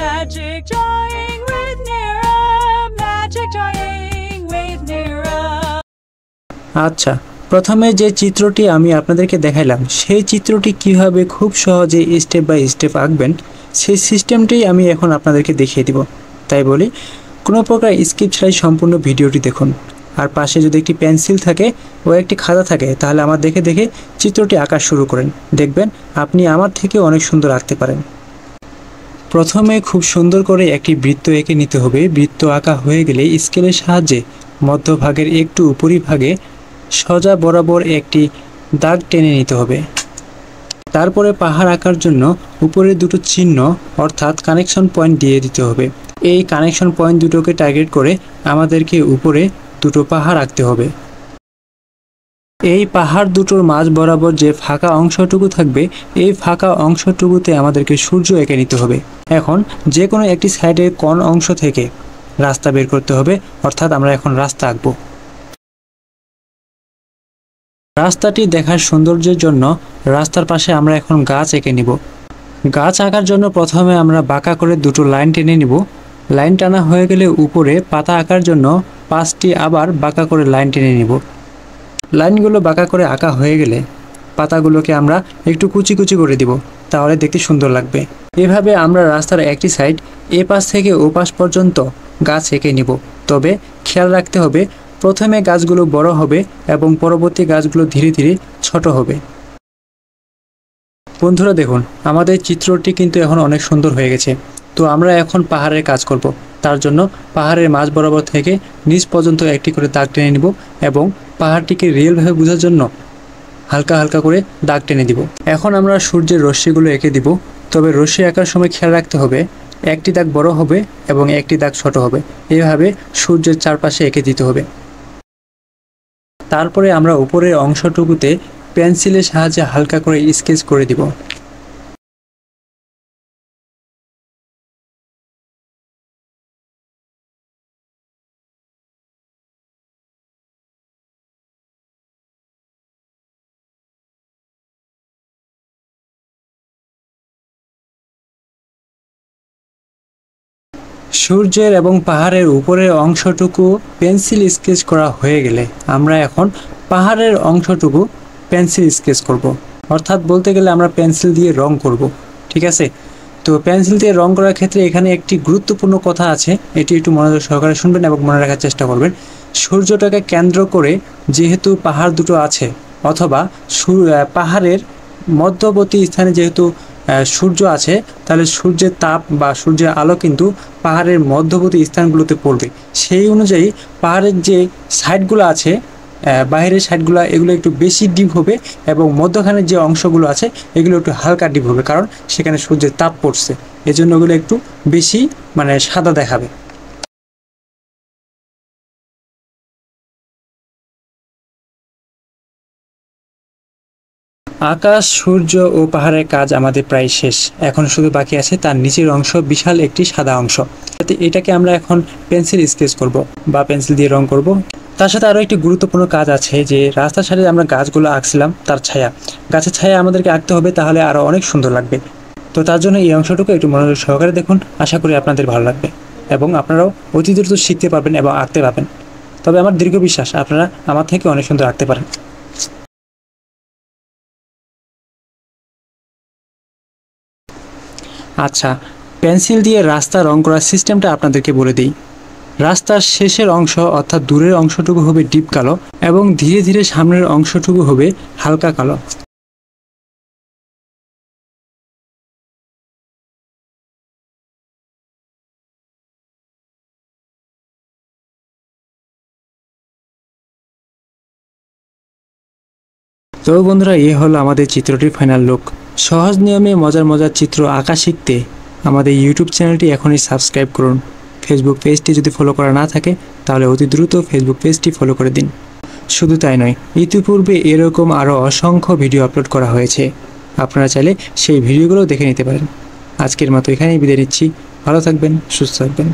Magic drawing with Nira. Magic drawing with Nira. আচ্ছা, প্রথমে যে চিত্রটি আমি আপনাদেরকে দেখাইলাম সেই চিত্রটি কিভাবে খুব সহজে স্টেপ বাই স্টেপ আঁকবেন সেই সিস্টেমটি আমি এখন আপনাদেরকে দেখিয়ে দিব। তাই বলি কোনো প্রকার স্কিপ ছাড়াই সম্পূর্ণ ভিডিওটি দেখুন। আর পাশে যদি একটি পেন্সিল থাকে ও একটি খাতা থাকে তাহলে আমার দেখে দেখে চিত্রটি আঁকা শুরু করেন, দেখবেন আপনি আমার থেকে অনেক সুন্দর আঁকতে পারেন। প্রথমে খুব সুন্দর করে একটি বৃত্ত এঁকে নিতে হবে। বৃত্ত আঁকা হয়ে গেলে স্কেলের সাহায্যে মধ্যভাগের একটু উপরিভাগে সোজা বরাবর একটি দাগ টেনে নিতে হবে। তারপরে পাহাড় আঁকার জন্য উপরে দুটো চিহ্ন অর্থাৎ কানেকশন পয়েন্ট দিয়ে দিতে হবে। এই কানেকশন পয়েন্ট দুটোকে টার্গেট করে আমাদেরকে উপরে দুটো পাহাড় আঁকতে হবে। এই পাহাড় দুটোর মাঝ বরাবর যে ফাঁকা অংশটুকু থাকবে এই ফাঁকা অংশটুকুতে আমাদেরকে সূর্য এঁকে নিতে হবে। এখন যে কোনো একটি সাইডের কোন অংশ থেকে রাস্তা বের করতে হবে, অর্থাৎ আমরা এখন রাস্তা আঁকবো। রাস্তাটি দেখার সৌন্দর্যের জন্য রাস্তার পাশে আমরা এখন গাছ এঁকে নিব। গাছ আঁকার জন্য প্রথমে আমরা বাঁকা করে দুটো লাইন টেনে নিব। লাইন টানা হয়ে গেলে উপরে পাতা আঁকার জন্য 5টি আবার বাঁকা করে লাইন টেনে নিব। লাইনগুলো বাঁকা করে আঁকা হয়ে গেলে পাতাগুলোকে আমরা একটু কুচি কুচি করে দিব, তাহলে দেখতে সুন্দর লাগবে। এভাবে আমরা রাস্তার একটি সাইড এ পাশ থেকে ও পাশ পর্যন্ত গাছ এঁকে নিব। তবে খেয়াল রাখতে হবে প্রথমে গাছগুলো বড় হবে এবং পরবর্তী গাছগুলো ধীরে ধীরে ছোট হবে। বন্ধুরা দেখুন আমাদের চিত্রটি কিন্তু এখন অনেক সুন্দর হয়ে গেছে। তো আমরা এখন পাহাড়ের কাজ করব। তার জন্য পাহাড়ের মাঝ বরাবর থেকে নিচ পর্যন্ত একটি করে দাগ টেনে নিব এবং পাহাড়টিকে রিয়েলভাবে বোঝার জন্য হালকা হালকা করে দাগ টেনে দিব। এখন আমরা সূর্যের রশ্মিগুলো এঁকে দিব। তবে রশ্মি আঁকার সময় খেয়াল রাখতে হবে একটি দাগ বড় হবে এবং একটি দাগ ছোট হবে। এইভাবে সূর্যের চারপাশে এঁকে দিতে হবে। তারপরে আমরা উপরের অংশটুকুতে পেন্সিলের সাহায্যে হালকা করে স্কেচ করে দিব। সূর্যের এবং পাহাড়ের উপরের অংশটুকু পেন্সিল স্কেচ করা হয়ে গেলে আমরা এখন পাহাড়ের অংশটুকু পেন্সিল স্কেচ করব। অর্থাৎ বলতে গেলে আমরা পেন্সিল দিয়ে রং করব। ঠিক আছে, তো পেন্সিল দিয়ে রং করার ক্ষেত্রে এখানে একটি গুরুত্বপূর্ণ কথা আছে, এটি একটু মনোযোগ সহকারে শুনবেন এবং মনে রাখার চেষ্টা করবেন। সূর্যটাকে কেন্দ্র করে যেহেতু পাহাড় দুটো আছে অথবা পাহাড়ের মধ্যবর্তী স্থানে যেহেতু সূর্য আছে, তাহলে সূর্যের তাপ বা সূর্যের আলো কিন্তু পাহাড়ের মধ্যবর্তী স্থানগুলোতে পড়বে। সেই অনুযায়ী পাহাড়ের যে সাইডগুলো আছে বাইরের সাইডগুলো এগুলো একটু বেশি ডিপ হবে এবং মধ্যখানের যে অংশগুলো আছে এগুলো একটু হালকা ডিপ হবে, কারণ সেখানে সূর্যের তাপ পড়ছে, এজন্য ওগুলো একটু বেশি সাদা দেখাবে। আকাশ, সূর্য ও পাহাড়ের কাজ আমাদের প্রায় শেষ। এখন শুধু বাকি আছে তার নিচের অংশ, বিশাল একটি সাদা অংশ। এটাকে আমরা এখন পেন্সিল স্কেচ করব বা পেন্সিল দিয়ে রং করব। তার সাথে আরও একটি গুরুত্বপূর্ণ কাজ আছে যে রাস্তার সাইডে আমরা গাছগুলো আঁকছিলাম তার ছায়া, গাছের ছায়া আমাদেরকে আঁকতে হবে, তাহলে আরও অনেক সুন্দর লাগবে। তো তার জন্য এই অংশটুকু একটু মনোযোগ সহকারে দেখুন, আশা করি আপনাদের ভালো লাগবে এবং আপনারাও অতি দ্রুত শিখতে পারবেন এবং আঁকতে পারবেন। তবে আমার দীর্ঘ বিশ্বাস আপনারা আমার থেকে অনেক সুন্দর আঁকতে পারেন। আচ্ছা, পেন্সিল দিয়ে রাস্তা রং করার সিস্টেমটা আপনাদেরকে বলে দিই। রাস্তার শেষের অংশ অর্থাৎ দূরের অংশটুকু হবে ডিপ কালো এবং ধীরে ধীরে সামনের অংশটুকু হবে হালকা কালো। তো বন্ধুরা, এই হলো আমাদের চিত্রটির ফাইনাল লুক। সহজ নিয়মে মজার মজার চিত্র আঁকা শিখতে আমাদের ইউটিউব চ্যানেলটি এখনই সাবস্ক্রাইব করুন। ফেসবুক পেজটি যদি ফলো করা না থাকে তাহলে অতি দ্রুত ফেসবুক পেজটি ফলো করে দিন। শুধু তাই নয়, ইতিপূর্বে এরকম আরও অসংখ্য ভিডিও আপলোড করা হয়েছে, আপনারা চাইলে সেই ভিডিওগুলো দেখে নিতে পারেন। আজকের মতো এখানেই বিদায় নিচ্ছি। ভালো থাকবেন, সুস্থ থাকবেন।